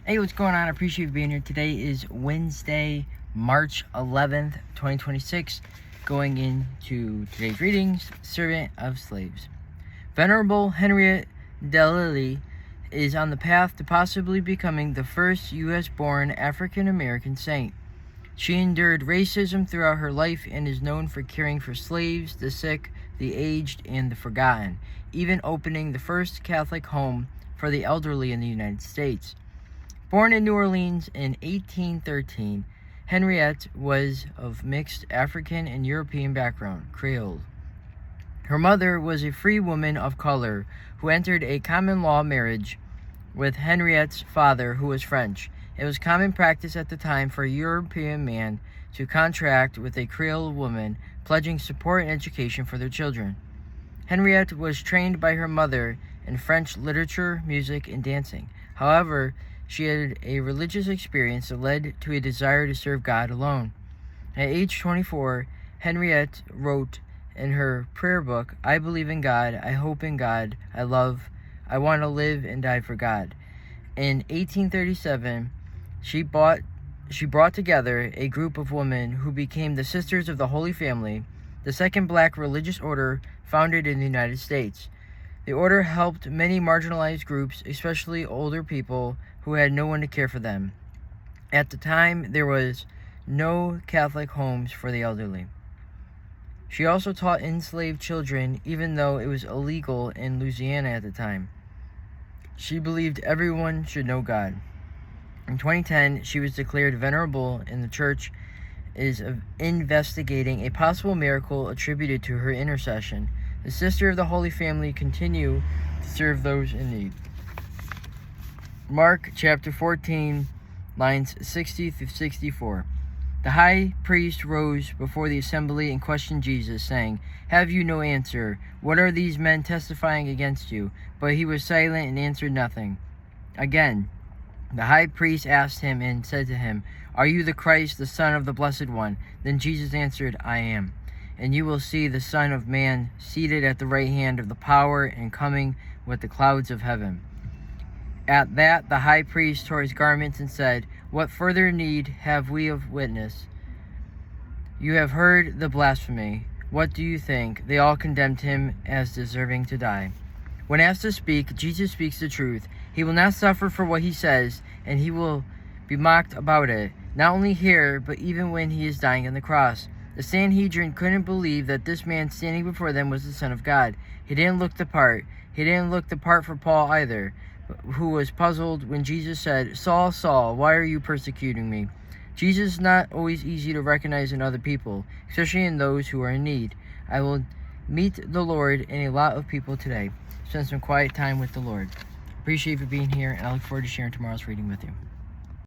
Hey, what's going on? I appreciate you being here. Today is Wednesday, March 11th, 2026. Going into today's readings, Servant of Slaves. Venerable Henriette Delily is on the path to possibly becoming the first U.S.-born African-American saint. She endured racism throughout her life and is known for caring for slaves, the sick, the aged, and the forgotten, even opening the first Catholic home for the elderly in the United States. Born in New Orleans in 1813, Henriette was of mixed African and European background, Creole. Her mother was a free woman of color who entered a common-law marriage with Henriette's father, who was French. It was common practice at the time for a European man to contract with a Creole woman, pledging support and education for their children. Henriette was trained by her mother in French literature, music, and dancing. However, she had a religious experience that led to a desire to serve God alone. At age 24, Henriette wrote in her prayer book, "I believe in God, I hope in God, I want to live and die for God." In 1837, she brought together a group of women who became the Sisters of the Holy Family, the second black religious order founded in the United States. The order helped many marginalized groups, especially older people who had no one to care for them. At the time, there was no Catholic homes for the elderly. She also taught enslaved children, even though it was illegal in Louisiana at the time. She believed everyone should know God. In 2010, she was declared venerable, and the church is investigating a possible miracle attributed to her intercession. The Sister of the Holy Family continue to serve those in need. Mark chapter 14, lines 60 through 64. The high priest rose before the assembly and questioned Jesus, saying, "Have you no answer? What are these men testifying against you?" But he was silent and answered nothing. Again, the high priest asked him and said to him, "Are you the Christ, the Son of the Blessed One?" Then Jesus answered, "I am. And you will see the Son of Man seated at the right hand of the power and coming with the clouds of heaven." At that, the high priest tore his garments and said, "What further need have we of witness? You have heard the blasphemy. What do you think?" They all condemned him as deserving to die. When asked to speak, Jesus speaks the truth. He will not suffer for what he says, and he will be mocked about it, not only here, but even when he is dying on the cross. The Sanhedrin couldn't believe that this man standing before them was the Son of God. He didn't look the part. He didn't look the part for Paul either, who was puzzled when Jesus said, "Saul, Saul, why are you persecuting me?" Jesus is not always easy to recognize in other people, especially in those who are in need. I will meet the Lord in a lot of people today. Spend some quiet time with the Lord. Appreciate you for being here, and I look forward to sharing tomorrow's reading with you.